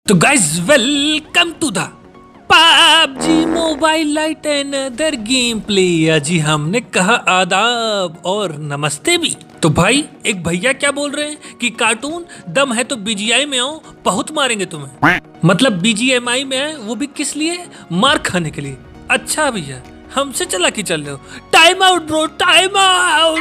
तो guys welcome to the PUBG mobile lite and other game play. जी हमने कहा आदाब और नमस्ते भी। तो भाई एक भैया क्या बोल रहे हैं कि कार्टून दम है तो BGI में आओ, बहुत मारेंगे तुम्हें। मतलब BGMI में है, वो भी किस लिए? मार खाने के लिए। अच्छा भैया हमसे चला के चल रहे हो? Time out bro, time out.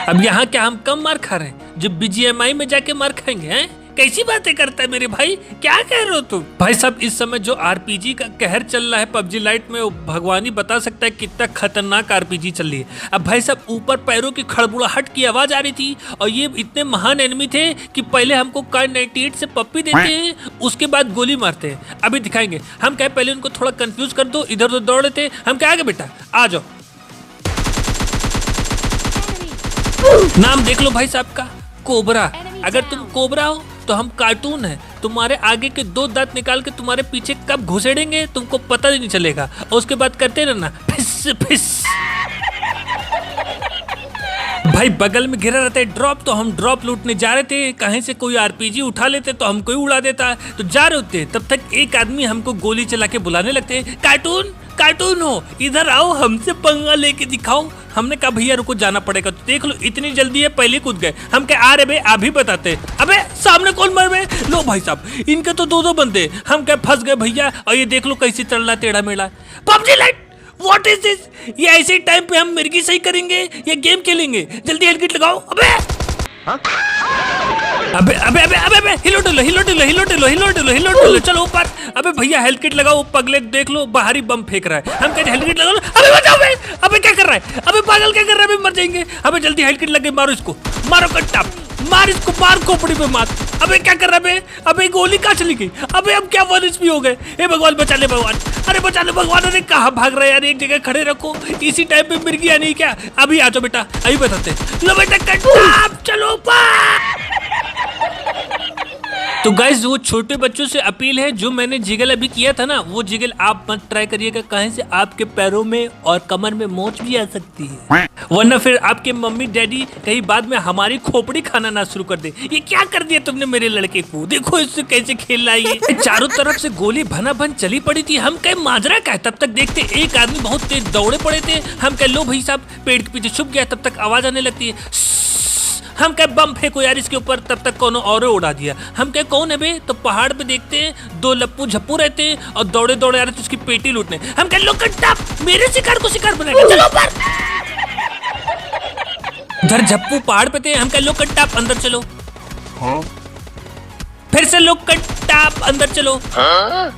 अब यहाँ क्या हम कम मार खा रहे हैं जो BGMI में जाके मार खाएंगे हैं? कैसी बातें करता है मेरे भाई, क्या कह रहे हो तुम? भाई साहब इस समय जो RPG का कहर चल रहा है PUBG लाइट में, वो भगवान ही बता सकता है कितना खतरनाक RPG चल रही है। अब भाई साहब ऊपर पैरों की खड़बुड़ाहट की आवाज आ रही थी और ये इतने महान एनिमी थे कि पहले हमको Kar 98 से पप्पी देते हैं, उसके बाद गोली मारते हैं। अभी दिखाएंगे हम क्या, पहले उनको थोड़ा कंफ्यूज कर दो, इधर उधर दौड़ लेते। हम क्या आगे बेटा आ जाओ। नाम देख लो भाई साहब का, कोबरा। अगर तुम कोबरा हो तो हम कार्टून है। तुम्हारे आगे के 2 दांत निकाल के तुम्हारे पीछे कब घुसेड़ेंगे तुमको पता ही नहीं चलेगा, और उसके बाद करते रहना फिस फिस। भाई बगल में घिरा रहता है ड्रॉप, तो हम ड्रॉप लूटने जा रहे थे, कहीं से कोई RPG उठा लेते तो हमको ही उड़ा देता। तो जा रहे होते तब तक एक आदमी हमको गोली चला के बुलाने लगते, कार्टून कार्टून हो इधर आओ, हमसे पंगा लेके दिखाओ। हमने कहा भैया रुको जाना पड़ेगा। तो देख लो इतनी जल्दी है, पहले कूद गए। हम क्या आ रहे बे, अभी बताते। अबे सामने कौन मर गए? लो भाई साहब इनके तो 2-2 बंदे। हम क्या फंस गए भैया, और ये देख लो कैसे चल रहा टेढ़ा मेढ़ा। PUBG light what is this? ये ऐसे टाइम पे हम मिर्गी सही करेंगे या गेम खेलेंगे? जल्दी हेलमेट लगाओ। अबे अबे अबे अबे अबे अबे हिलो डुलो हिलो डुलो हिलो डुलो हिलो डुलो हिलो डुलो, चलो ऊपर। अबे भैया हेल्थ किट लगाओ, पगले देख लो बाहरी बम फेंक रहा है। हम कहते हेल्थ किट लगाओ। अबे बचाओ बे, अबे क्या कर रहा है? अबे पागल क्या कर रहा है? अबे मर जाएंगे। अबे जल्दी हेल्थ किट लगे, मारो इसको, मारो कट्टा, मार इसको, मार खोपड़ी पे मार। अबे क्या कर रहा है बे? अबे गोली कहाँ चली गई? अबे अब क्या 1 HP हो गए? हे भगवान बचा ले भगवान, अरे बचा ले भगवान। अरे कहाँ भाग रहा है यार, एक जगह खड़े रखो। इसी टाइम पे मिर्गी आनी क्या? अभी आ जाओ बेटा, अभी बताते। लो बेटा कट्टा, चलो ऊपर। तो गाइस वो छोटे बच्चों से अपील है, जो मैंने जिगल अभी किया था ना, वो जिगल आप मत ट्राई करिएगा, कहीं से आपके पैरों में और कमर में मोच भी आ सकती है, वरना फिर आपके मम्मी डैडी कहीं बाद में हमारी खोपड़ी खाना ना शुरू कर दे। ये क्या कर दिया तुमने मेरे लड़के को? देखो इससे कैसे खेल रहा है ये। चारों तरफ से गोली भना भन चली पड़ी थी। हम कहे माजरा का है, तब तक देखते एक आदमी बहुत तेज दौड़े पड़े थे। हम कहे लो भाई साहब पेड़ के पीछे छुप गया, तब तक आवाज आने लगती है हम क्या बम फेंको यार इसके ऊपर, तब तक कौन और उड़ा दिया। हम क्या कौन है बे? तो पहाड़ पे देखते हैं 2 लप्पू झप्पू रहते हैं और दौड़े दौड़े आ रहे थे उसकी पेटी लूटने। हम क्या लो कट्टा, मेरे शिकार को शिकार बनाएगा, चलो ऊपर। उधर झप्पू पहाड़ पे थे। हम क्या लो कट्टा अंदर चलो। हाँ? फिर से लो कट्टा अंदर चलो। हाँ?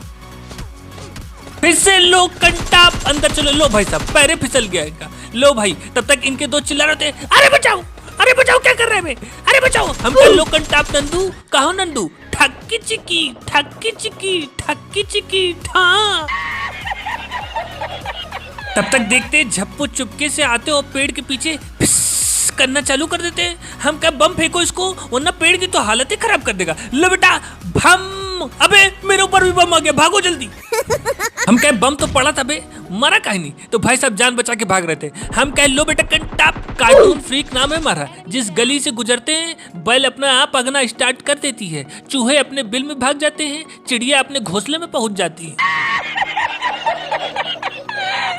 फिर से लो कट्टा अंदर चलो। लो भाई साहब पैरे फिसल गया इनका। लो भाई तब तक इनके 2 चिल्ला रहे थे, अरे बचाओ, अरे बचाओ, क्या कर रहे हैं? अरे बचाओ। हम कह लो कंटाप नंदू, कहो नंदू, ठक्की चिकी ठक्की चिकी ठक्की चिकी ठा। तब तक देखते झप्पू चुपके से आते और पेड़ के पीछे फिस करना चालू कर देते। हम क्या बम फेंको इसको, वरना पेड़ की तो हालत ही खराब कर देगा। लो बेटा भम। अबे मेरे ऊपर भी बम आ गया, भागो जल्दी। हम कहे बम तो पड़ा था बे, मरा काहे नहीं? तो भाई साहब जान बचा के भाग रहे थे। हम कहे लो बेटा कंटाप, कार्टून फ्रीक नाम है हमारा। जिस गली से गुजरते हैं बैल अपना आप अगना स्टार्ट कर देती है, चूहे अपने बिल में भाग जाते हैं, चिड़िया अपने घोंसले में पहुंच जाती है।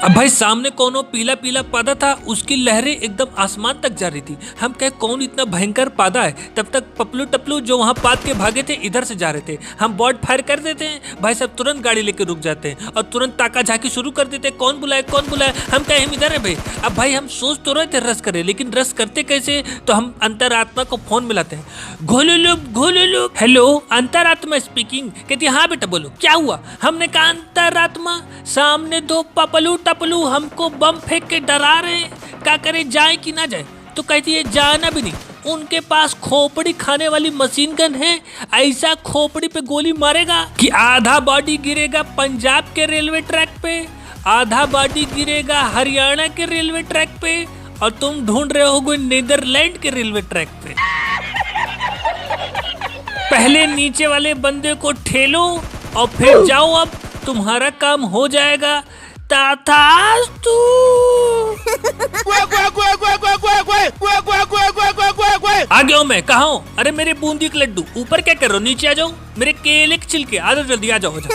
अब भाई सामने कोनो पीला पीला पादा था, उसकी लहरें एकदम आसमान तक जा रही थी। हम कहे कौन इतना भयंकर पादा है? तब तक पपलू टपलू जो वहाँ पाद के भागे थे इधर से जा रहे थे। हम बॉट फायर कर देते हैं, भाई साहब तुरंत गाड़ी लेके रुक जाते हैं और तुरंत ताका झाकी शुरू कर देते हैं, कौन बुलाए कौन बुलाए। हम कहे हम इधर है भाई। अब भाई हम सोच तो रहे थे रस करे, लेकिन रस करते कैसे? तो हम अंतरात्मा को फोन मिलाते हैं। घोलू हेलो अंतरात्मा स्पीकिंग। कहती हाँ बेटा बोलो क्या हुआ? हमने कहा अंतरात्मा सामने 2 पपलू टपलू हमको बम फेंक के डरा रहे हैं, क्या करे जाए कि ना जाए? तो कहती है जाना भी नहीं, उनके पास खोपड़ी खाने वाली मशीन गन है, ऐसा खोपड़ी पे गोली मारेगा कि आधा बॉडी गिरेगा पंजाब के रेलवे ट्रैक पे, आधा बॉडी गिरेगा हरियाणा के रेलवे ट्रैक पे, और तुम ढूंढ रहे होगे नीदरलैंड के रेलवे ट्रैक पे। पहले नीचे वाले बंदे को ठेलो और फिर जाओ, अब तुम्हारा काम हो जाएगा। तथास्तु। आ गया हूं मैं, कहाँ हूँ? अरे मेरे बूंदी के लड्डू, ऊपर क्या कर रहे हो? नीचे आ जाओ। मेरे केले के छिलके, आ जाओ जल्दी, आ जाओ, आ जाओ।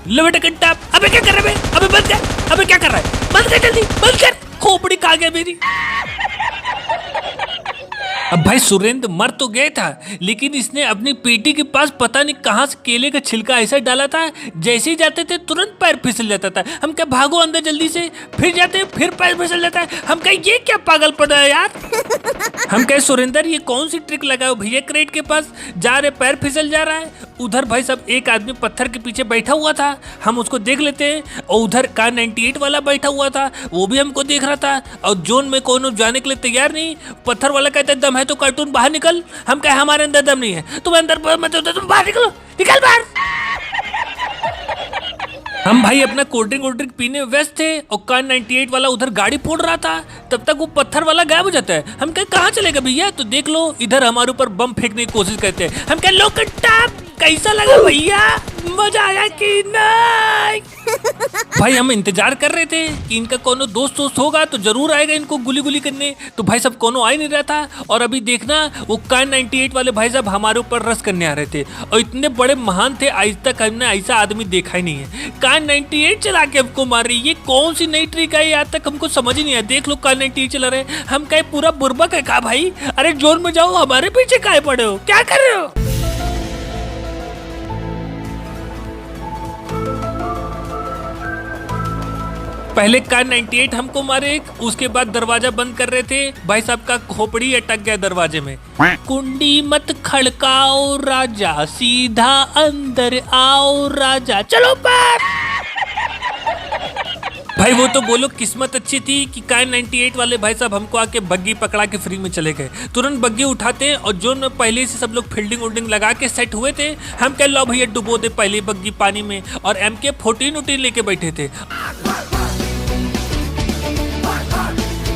लो बेटा कंटा। अबे क्या कर रहे हैं? अबे बंद कर। अबे क्या कर रहा है? बंद कर जल्दी, बंद कर। खोपड़ी खा गया मेरी। अब भाई सुरेंद्र मर तो गया था, लेकिन इसने अपनी पेटी के पास पता नहीं कहां से केले का छिलका ऐसा डाला था, जैसे ही जाते थे तुरंत पैर फिसल जाता था। हम क्या भागो अंदर जल्दी से, फिर जाते फिर पैर फिसल जाता है। हम कहे ये क्या पागल पड़ा है यार। हम कहे सुरेंद्र ये कौन सी ट्रिक लगाओ भैया, क्रेट के पास जा रहे पैर फिसल जा रहा है। उधर भाई सब एक आदमी पत्थर के पीछे बैठा हुआ था, हम उसको देख लेते हैं। और उधर कार 98 वाला बैठा हुआ था, वो भी हमको देख रहा था। और जोन में कोनो जाने के लिए तैयार नहीं। पत्थर वाला कहता है दम है तो कार्टून बाहर निकल। हम कहे हमारे अंदर दम नहीं है, तुम अंदर मत, तुम बाहर निकलो, निकल बाहर। हम भाई अपना कोल्ड ड्रिंक पीने व्यस्त थे और कार 98 वाला उधर गाड़ी फोड़ रहा था। तब तक वो पत्थर वाला गायब हो जाता है। हम कहे कहाँ चलेगा भैया, तो देख लो इधर हमारे ऊपर बम फेंकने की कोशिश करते हैं। हम कहे लो कट्टा, कैसा लगा भैया, मजा आया कि नहीं? भाई हम इंतजार कर रहे थे कि इनका कोनो दोस्त होगा तो जरूर आएगा इनको गुली गुली करने। तो भाई सब कोनो आ ही नहीं रहा था। और अभी देखना वो कार 98 वाले भाई साहब हमारे ऊपर रस करने आ रहे थे और इतने बड़े महान थे, आज तक हमने ऐसा आदमी देखा ही नहीं है। कार 98 चला के हमको मार रही, ये कौन सी नई ट्रिक है, आज तक हमको समझ ही नहीं आया। देख लो कार 98 चला रहे, हम कहे पूरा बुर्बक है का भाई। अरे जोन में जाओ, हमारे पीछे काहे पड़े हो, क्या कर रहे हो? पहले कार 98 हमको मारे, उसके बाद दरवाजा बंद कर रहे थे, भाई साहब का खोपड़ी अटक गया दरवाजे में। कुंडी मत खड़काओ राजा, सीधा अंदर आओ राजा, चलो पर। भाई वो तो बोलो किस्मत अच्छी थी कि कार 98 वाले भाई साहब हमको आके बग्गी पकड़ा के फ्री में चले गए। तुरंत बग्गी उठाते और जोन में पहले से सब लोग फील्डिंग उल्डिंग लगा के सेट हुए थे। हम कह लो भैया डुबो दे पहले बग्गी पानी में, और MK14 लेके बैठे थे।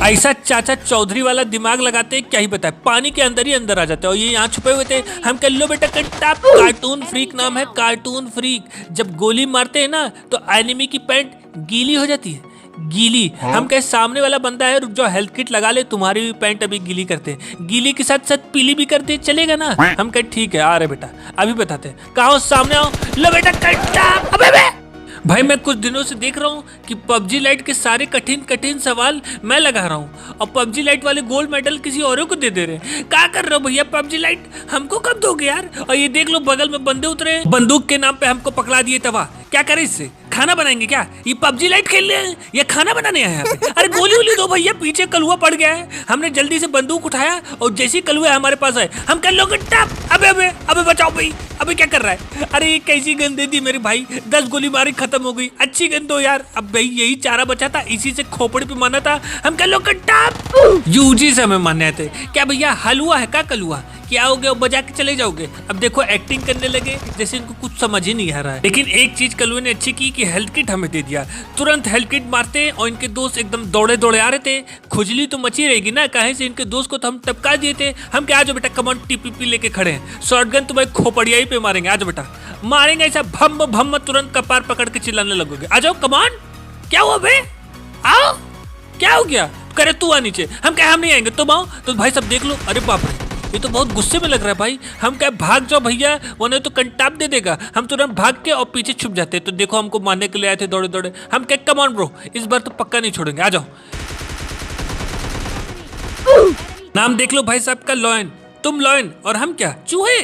ऐसा चाचा चौधरी वाला दिमाग लगाते क्या ही बताए, पानी के अंदर ही अंदर आ जाते हैं। और ये यहाँ छुपे हुए थे। हम कह लो बेटा कट्टा, कार्टून फ्रीक नाम है, कार्टून फ्रीक। जब गोली मारते हैं ना तो एनिमी की पैंट गीली हो जाती है, गीली। हम कहे सामने वाला बंदा है, रुक जाओ हेल्थ किट लगा ले, तुम्हारी भी पैंट अभी गीली करते हैं। गीली के साथ साथ पीली भी करते, चलेगा ना? हम कहे ठीक है, आ रहे बेटा, अभी बताते हैं। कहाँ सामने आओ, लो बेटा कट्टा। अबे भाई मैं कुछ दिनों से देख रहा हूँ कि पबजी लाइट के सारे कठिन सवाल मैं लगा रहा हूँ और पबजी लाइट वाले गोल्ड मेडल किसी और को दे रहे हैं। क्या कर रहे हो भैया, पबजी लाइट हमको कब दोगे यार? और ये देख लो बगल में बंदे उतरे, बंदूक के नाम पे हमको पकड़ा दिए तवा। क्या करें इससे, खाना बनाएंगे क्या? ये पबजी लाइट खेल रहे हैं या खाना बनाने आए यहाँ पे? अरे गोली वोली दो भैया, पीछे कलुआ पड़ गया है। हमने जल्दी से बंदूक उठाया और जैसे ही कलुआ हमारे पास आए, हम कह लो अबे अबे अबे बचाओ भाई, अबे क्या कर रहा है? अरे ये कैसी गन दे दी मेरे भाई, 10 गोली मारी खत्म हो गई। अच्छी गन दो यार। अब भाई यही चारा बचा था, इसी से खोपड़ी पे मारना था। हम कह लो यूजी से हमें मारने थे क्या भैया? हलवा है का कलुआ? क्या हो गया, बजा के चले जाओगे? अब देखो एक्टिंग करने लगे जैसे इनको कुछ समझ ही नहीं आ रहा है। लेकिन एक चीज कलुए ने अच्छी की कि हेल्थ किट हमें दे दिया। तुरंत हेल्थ किट मारते और इनके दोस्त एकदम दौड़े दौड़े आ रहे थे। खुजली तो मची रहेगी ना, कहे से इनके दोस्त को तो हम टपका दिए थे। हम क्या, आ जाओ बेटा कमान, टीपीपी लेके खड़े हैं, शॉटगन तुम्हें खोपड़िया ही पे मारेंगे, आ जाओ बेटा, मारेंगे ऐसा भम भम, तुरंत कपार पकड़ के चिल्लाने लगोगे। आ जाओ कमान। क्या हुआ बे, आओ, क्या हो गया? करे तू आ नीचे। हम क्या, हम नहीं आएंगे, तुम आओ। तो भाई सब देख लो, अरे बाप रे ये तो बहुत गुस्से में लग रहा है भाई। हम क्या, भाग जाओ भैया, वो नहीं तो कंटाप दे देगा। हम तुरंत भाग के और पीछे छुप जाते। तो देखो हमको मारने के लिए आए थे दौड़े दौड़े। हम क्या, कम ऑन ब्रो, इस बार तो पक्का नहीं छोड़ेंगे, आ जाओ। नाम देख लो भाई साहब का, लॉयन। तुम लॉयन और हम क्या, चूहे।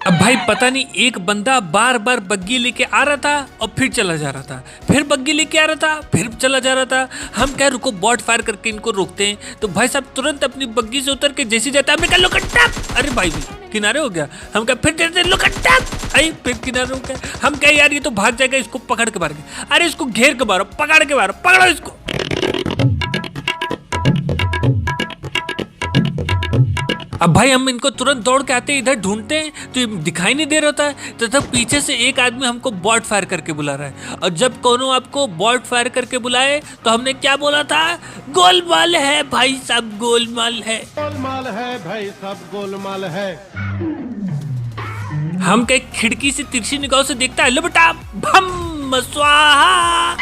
अब भाई पता नहीं एक बंदा बार बार बग्गी लेके आ रहा था और फिर चला जा रहा था, फिर बग्गी लेके आ रहा था, फिर चला जा रहा था। हम क्या, रुको बॉट फायर करके इनको रोकते हैं। तो भाई साहब तुरंत अपनी बग्गी से उतर के जैसे जाता है, लो कट्टा, अरे भाई किनारे हो गया। हम क्या, फिर देते लो कट्टा, आई फिर किनारे हो गया। हम क्या यार ये तो भाग जाएगा, इसको पकड़ के मार के, अरे इसको घेर के मारो, पकड़ के मारो, पकड़ो इसको। अब भाई हम इनको तुरंत दौड़ के आते, इधर ढूंढते हैं तो ये दिखाई नहीं दे रहा था। तो तब पीछे से एक आदमी हमको बॉट फायर करके बुला रहा है। और जब कोनो आपको बॉट फायर करके बुलाए तो हमने क्या बोला था, गोलमाल है भाई सब, गोलमाल है, गोलमाल है भाई सब, गोलमाल है। हम कहीं खिड़की से तिरछी निगाह से देखता है, लो बेटा भम भम स्वाहा।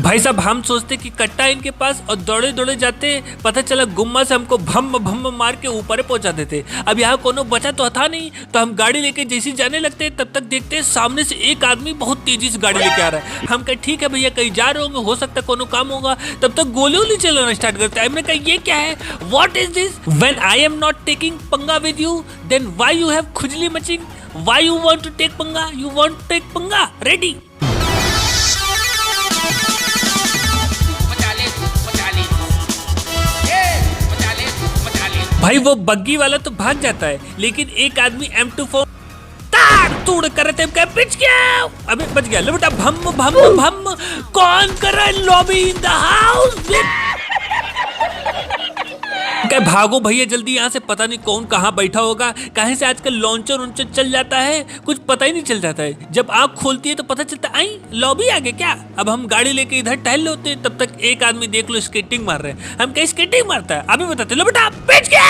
भाई साहब हम सोचते कि कट्टा इनके पास और दौड़े दौड़े जाते, पता चला गुम्मा से हमको भम भम मार के ऊपर पहुंचा देते। अब यहाँ कोनो बचा तो था नहीं, तो हम गाड़ी लेके जैसी जाने लगते तब तक देखते हैं सामने से एक आदमी बहुत तेजी से गाड़ी लेके आ रहा है। हम कहे ठीक है भैया कहीं जा रहे होंगे, हो सकता है कोनो काम होगा, तब तक गोली वोली चलाना स्टार्ट करते हैं। हमने कहा ये क्या है, what is this, when I am not taking पंगा with you then why you have खुजली मचिंग, why you want to take पंगा, यू वांट टू टेक पंगा, रेडी। भाई वो बग्गी वाला तो भाग जाता है, लेकिन एक आदमी M24 ताड़ तूड़ कर रहे थे, पिच गया, अबे बच गया। लो बेटा भम भम भम, कौन कर रहा है लॉबी इन द हाउस, क्या भागो भैया जल्दी यहाँ से, पता नहीं कौन कहाँ बैठा होगा, कहीं से आजकल लॉन्चर उन्चर चल जाता है, कुछ पता ही नहीं चल जाता है। जब आँख खोलती है तो पता चलता है आई लॉबी आ गए क्या। अब हम गाड़ी लेके इधर टहल होते हैं, तब तक एक आदमी देख लो स्केटिंग मार रहे हैं। हम क्या स्केटिंग मारता है अभी बताते, लो बेटा पिच गया।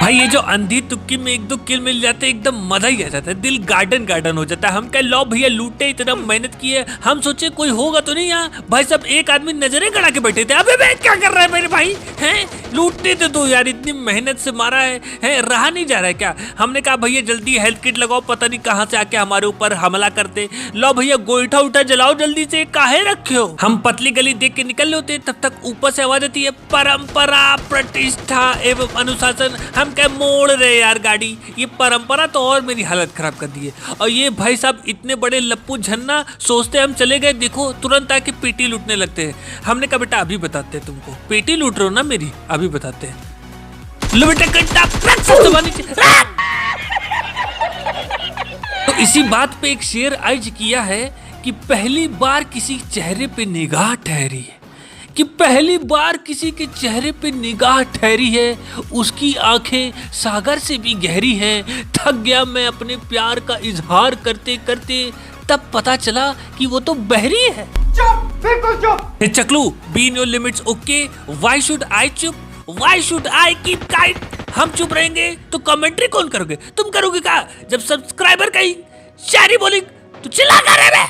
भाई ये जो अंधी तुक्की में एक दो किल मिल जाते हैं, एकदम मजा ही आ जाता है, दिल गार्डन गार्डन हो जाता है। हम क्या लो भैया लूटे, इतना मेहनत की है, हम सोचे कोई होगा तो नहीं यहाँ। भाई सब एक आदमी नजरें गड़ा के बैठे थे, अबे बे क्या कर रहा है मेरे भाई, हैं लूटते थे तो यार, इतनी मेहनत से मारा है रहा नहीं जा रहा है क्या। हमने कहा भैया जल्दी हेल्थ किट लगाओ, पता नहीं कहाँ से आके हमारे ऊपर हमला करते। लो भैया गोईठा उठा जलाओ जल्दी से, काहे रखे हो। हम पतली गली देख के निकल होते, तब तक ऊपर से आवाज आती है परंपरा प्रतिष्ठा एवं अनुशासन। हम क्या मोड़ रहे यार गाड़ी, ये परंपरा तो और मेरी हालत खराब कर दी है। और ये भाई साहब इतने बड़े लप्पू झन्ना, सोचते हम चले गए, देखो तुरंत आके पेटी लूटने लगते हैं। हमने कहा बेटा अभी बताते हैं तुमको, पेटी लूट रहे हो ना मेरी, अभी बताते हैं। लो बेटा कट्टा तो इसी बात पे एक शेर अर्ज किया है कि पहली बार किसी चेहरे पे निगाह ठहरी है, कि पहली बार किसी के चेहरे पे निगाह ठहरी है, उसकी आंखें सागर से भी गहरी हैं। थक गया मैं अपने प्यार का इजहार करते करते, तब पता चला कि वो तो बहरी है। चुप, बिल्कुल चुप। चकलू be in your limits, okay, why should I चुप, why should I keep quiet. हम चुप रहेंगे तो कमेंट्री कौन करोगे, तुम करोगे क्या। जब सब्सक्राइबर कहीं शायरी बोली तो चिल्ला कर रहे।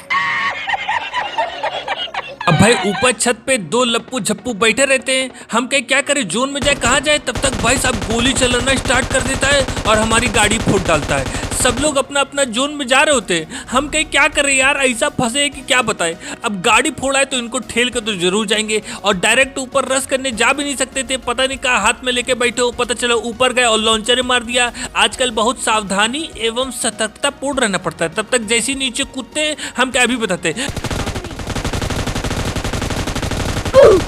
अब भाई ऊपर छत पे दो लप्पू झप्पू बैठे रहते हैं, हम कहीं क्या करें, जोन में जाए कहाँ जाए, तब तक भाई साहब गोली चलाना स्टार्ट कर देता है और हमारी गाड़ी फूट डालता है। सब लोग अपना अपना जोन में जा रहे होते हैं, हम कहीं क्या करें यार, ऐसा फंसे कि क्या बताएं। अब गाड़ी फोड़ा है तो इनको ठेल कर तो जरूर जाएंगे, और डायरेक्ट ऊपर रश करने जा भी नहीं सकते थे, पता नहीं कहाँ हाथ में लेके बैठे हो, पता चला ऊपर गए और लॉन्चर मार दिया। आजकल बहुत सावधानी एवं सतर्कता पूर्ण रहना पड़ता है। तब तक जैसे नीचे कूदते हम क्या भी बताते,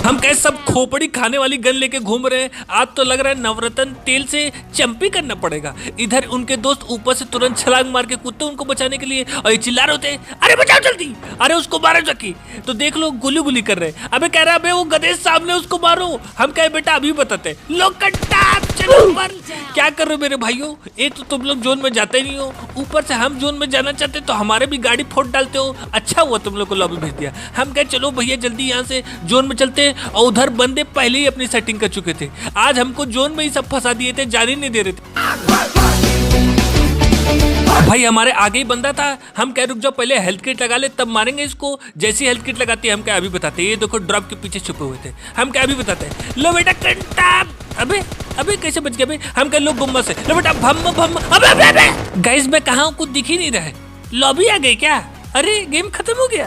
हम कैसे सब खोपड़ी खाने वाली गन लेके घूम रहे हैं। आज तो लग रहा है नवरत्न तेल से चंपी करना पड़ेगा। इधर उनके दोस्त ऊपर से तुरंत छलांग मार के कूदते उनको बचाने के लिए, और ये चिल्ला रहे होते अरे बचाओ जल्दी, अरे उसको मारो जकी, तो देख लो गुली गुली कर रहे हैं। अबे कह रहा है वो गधे सामने, उसको मारो। हम कहे बेटा अभी बताते, लो कट्टा चलो ऊपर। क्या कर रहे हो मेरे भाइयों, एक तो तुम लोग जोन में जाते नहीं हो, ऊपर से हम जोन में जाना चाहते तो हमारे भी गाड़ी फोड़ डालते हो। अच्छा हुआ तुम लोग को लॉबी भेज दिया। हम कहे चलो भैया जल्दी यहाँ से जोन में चलते, और उधर बंदे पहले ही अपनी सेटिंग कर चुके थे। आज हमको जोन में ही सब फंसा दिए थे, जाने नहीं दे रहे थे। भाई हमारे आगे ही बंदा था, हम कह रुक जाओ पहले हेल्थ किट लगा ले तब मारेंगे इसको। जैसी हेल्थ किट लगाती है हम क्या अभी बताते, ये देखो ड्रॉप के पीछे छुपे हुए थे। हम क्या अभी बताते, लो बेटा कंटा, अबे अबे कैसे बच गए। हम कह लो गुम्मा से, लो बेटा भम भम। अबे गाइस मैं कहाँ हूँ, कुछ दिख ही नहीं रहा है। लॉबी आ गई क्या, अरे गेम खत्म हो गया।